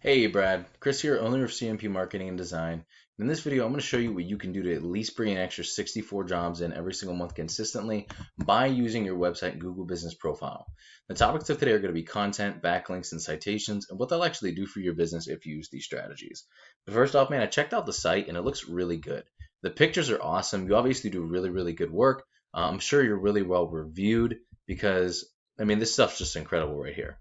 Hey Brad, Chris here, owner of CMP Marketing and Design. In this video, I'm going to show you what you can do to at least bring an extra 64 jobs in every single month consistently by using your website Google Business Profile. The topics of today are going to be content, backlinks, and citations, and what they'll actually do for your business if you use these strategies. But first off, man, I checked out the site and it looks really good. The pictures are awesome. You obviously do really good work. I'm sure you're really well reviewed because, this stuff's just incredible right here.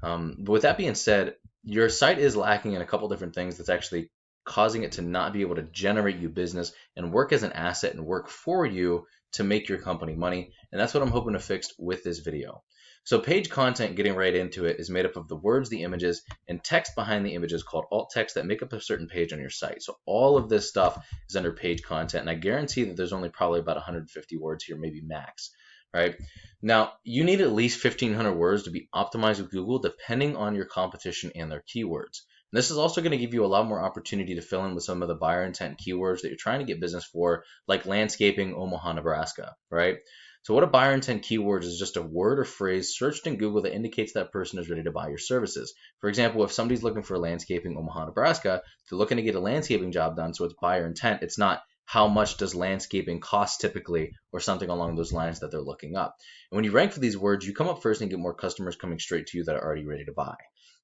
But with that being said, your site is lacking in a couple different things that's actually causing it to not be able to generate you business and work as an asset and work for you to make your company money. And that's what I'm hoping to fix with this video. So page content, getting right into it, is made up of the words, the images, and text behind the images called alt text that make up a certain page on your site. So all of this stuff is under page content, and I guarantee that there's only probably about 150 words here, maybe max. Right? Now, you need at least 1,500 words to be optimized with Google, depending on your competition and their keywords. And this is also going to give you a lot more opportunity to fill in with some of the buyer intent keywords that you're trying to get business for, like landscaping, Omaha, Nebraska, right? So what a buyer intent keyword is just a word or phrase searched in Google that indicates that person is ready to buy your services. For example, if somebody's looking for landscaping, Omaha, Nebraska, they're looking to get a landscaping job done, so it's buyer intent. It's not how much does landscaping cost typically, or something along those lines that they're looking up. And when you rank for these words, you come up first and get more customers coming straight to you that are already ready to buy.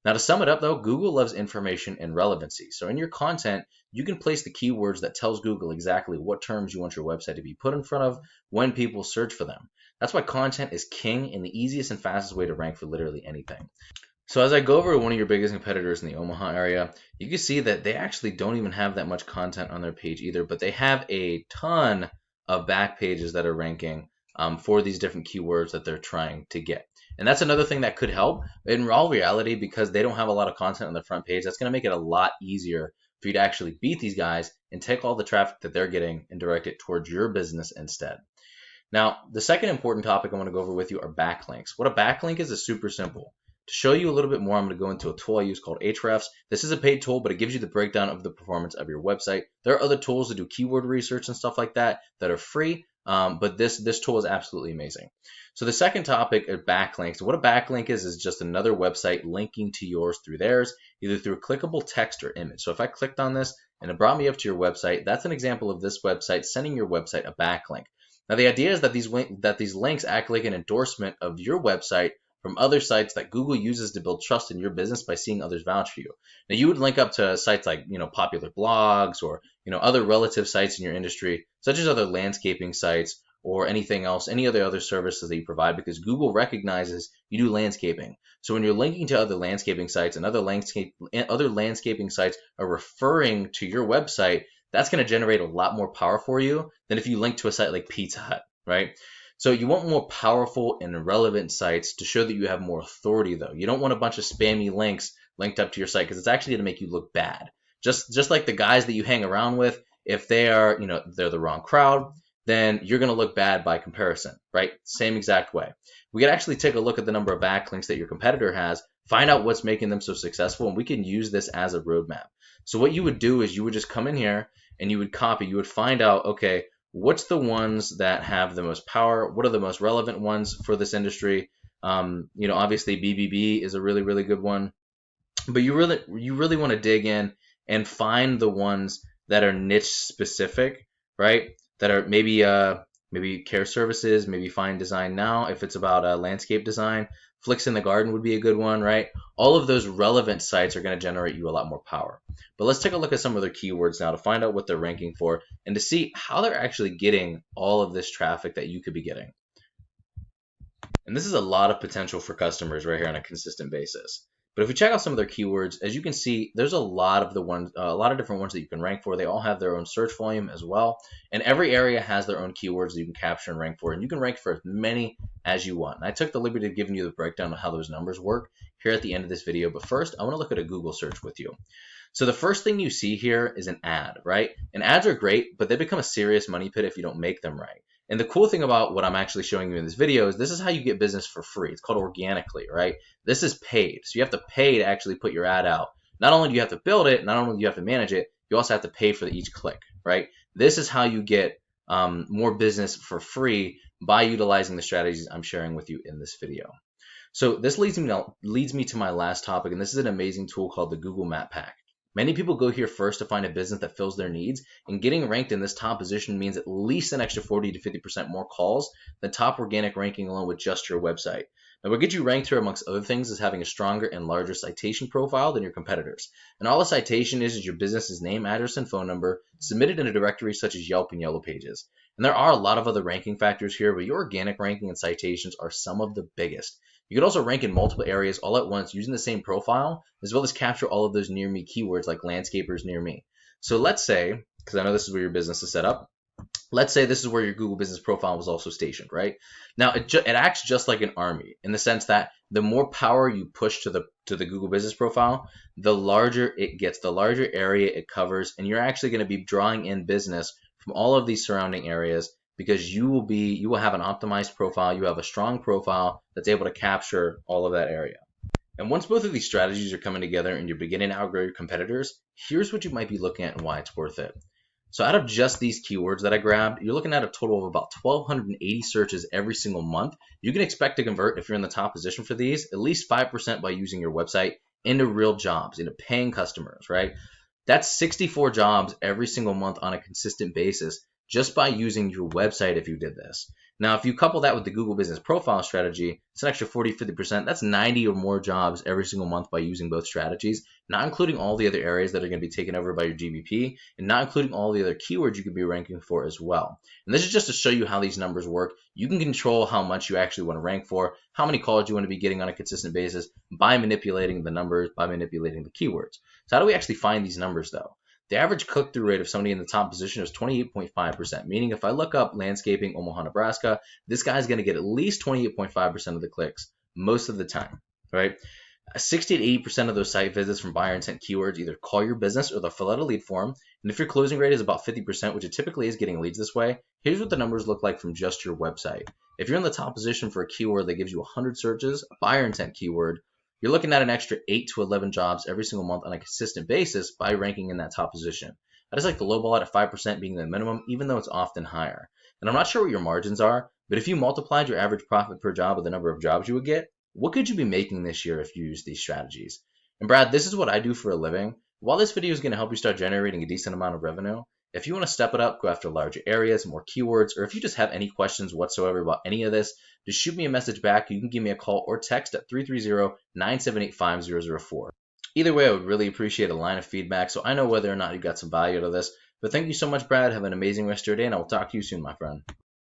Now, to sum it up though, Google loves information and relevancy. So in your content, you can place the keywords that tells Google exactly what terms you want your website to be put in front of when people search for them. That's why content is king and the easiest and fastest way to rank for literally anything. So as I go over to one of your biggest competitors in the Omaha area, you can see that they actually don't even have that much content on their page either, but they have a ton of back pages that are ranking for these different keywords that they're trying to get. And that's another thing that could help. In all reality, because they don't have a lot of content on the front page, that's going to make it a lot easier for you to actually beat these guys and take all the traffic that they're getting and direct it towards your business instead. Now, the second important topic I want to go over with you are backlinks. What a backlink is super simple. To show you a little bit more, I'm going to go into a tool I use called Ahrefs. This is a paid tool, but it gives you the breakdown of the performance of your website. There are other tools to do keyword research and stuff like that that are free, but this tool is absolutely amazing. So the second topic are backlinks. What a backlink is just another website linking to yours through theirs, either through a clickable text or image. So if I clicked on this and it brought me up to your website, that's an example of this website sending your website a backlink. Now the idea is that these links act like an endorsement of your website from other sites that Google uses to build trust in your business by seeing others vouch for you. Now, you would link up to sites like, popular blogs or, other relative sites in your industry, such as other landscaping sites or anything else, any other services that you provide, because Google recognizes you do landscaping. So when you're linking to other landscaping sites and other landscaping sites are referring to your website, that's going to generate a lot more power for you than if you link to a site like Pizza Hut, right? So you want more powerful and relevant sites to show that you have more authority, though. You don't want a bunch of spammy links linked up to your site because it's actually going to make you look bad. Just like the guys that you hang around with, if they are, they're the wrong crowd, then you're going to look bad by comparison, right? Same exact way. We could actually take a look at the number of backlinks that your competitor has, find out what's making them so successful, and we can use this as a roadmap. So what you would do is you would just come in here and you would copy. You would find out, okay, what's the ones that have the most power? What are the most relevant ones for this industry? Obviously BBB is a really good one, but you really want to dig in and find the ones that are niche specific, right? That are maybe care services, maybe Fine Design Now if it's about landscape design. Flicks in the Garden would be a good one, right? All of those relevant sites are going to generate you a lot more power. But let's take a look at some of their keywords now to find out what they're ranking for and to see how they're actually getting all of this traffic that you could be getting. And this is a lot of potential for customers right here on a consistent basis. But if we check out some of their keywords, as you can see, there's a lot of different ones that you can rank for. They all have their own search volume as well. And every area has their own keywords that you can capture and rank for. And you can rank for as many as you want. And I took the liberty of giving you the breakdown of how those numbers work here at the end of this video. But first, I want to look at a Google search with you. So the first thing you see here is an ad, right? And ads are great, but they become a serious money pit if you don't make them right. And the cool thing about what I'm actually showing you in this video is this is how you get business for free. It's called organically, right? This is paid. So you have to pay to actually put your ad out. Not only do you have to build it, not only do you have to manage it, you also have to pay for each click, right? This is how you get more business for free by utilizing the strategies I'm sharing with you in this video. So this leads me to my last topic, and this is an amazing tool called the Google Map Pack. Many people go here first to find a business that fills their needs, and getting ranked in this top position means at least an extra 40 to 50% more calls than top organic ranking alone with just your website. Now, what gets you ranked here, amongst other things, is having a stronger and larger citation profile than your competitors. And all a citation is your business's name, address, and phone number submitted in a directory such as Yelp and Yellow Pages. And there are a lot of other ranking factors here, but your organic ranking and citations are some of the biggest. You could also rank in multiple areas all at once using the same profile, as well as capture all of those near me keywords like landscapers near me. So let's say, because I know this is where your business is set up, let's say this is where your Google business profile was also stationed, right? Now it acts just like an army in the sense that the more power you push to the Google business profile, the larger it gets, the larger area it covers, and you're actually going to be drawing in business from all of these surrounding areas because you will have an optimized profile, you have a strong profile that's able to capture all of that area. And once both of these strategies are coming together and you're beginning to outgrow your competitors, here's what you might be looking at and why it's worth it. So out of just these keywords that I grabbed, you're looking at a total of about 1,280 searches every single month. You can expect to convert, if you're in the top position for these, at least 5% by using your website into real jobs, into paying customers, right? That's 64 jobs every single month on a consistent basis just by using your website if you did this. Now, if you couple that with the Google Business Profile strategy, it's an extra 40-50%. That's 90 or more jobs every single month by using both strategies, not including all the other areas that are going to be taken over by your GBP, and not including all the other keywords you could be ranking for as well. And this is just to show you how these numbers work. You can control how much you actually want to rank for, how many calls you want to be getting on a consistent basis by manipulating the numbers, by manipulating the keywords. So how do we actually find these numbers though? The average click-through rate of somebody in the top position is 28.5%, meaning if I look up landscaping Omaha, Nebraska, this guy's going to get at least 28.5% of the clicks most of the time, right? 60 to 80% of those site visits from buyer intent keywords either call your business or they'll fill out a lead form. And if your closing rate is about 50%, which it typically is getting leads this way, here's what the numbers look like from just your website. If you're in the top position for a keyword that gives you 100 searches, a buyer intent keyword, you're looking at an extra 8 to 11 jobs every single month on a consistent basis by ranking in that top position. I just like the low ball at 5% being the minimum, even though it's often higher. And I'm not sure what your margins are, but if you multiplied your average profit per job with the number of jobs you would get, what could you be making this year if you use these strategies? And Brad, this is what I do for a living. While this video is going to help you start generating a decent amount of revenue, if you want to step it up, go after larger areas, more keywords, or if you just have any questions whatsoever about any of this, just shoot me a message back. You can give me a call or text at 330-978-5004. Either way, I would really appreciate a line of feedback so I know whether or not you got some value out of this. But thank you so much, Brad. Have an amazing rest of your day, and I will talk to you soon, my friend.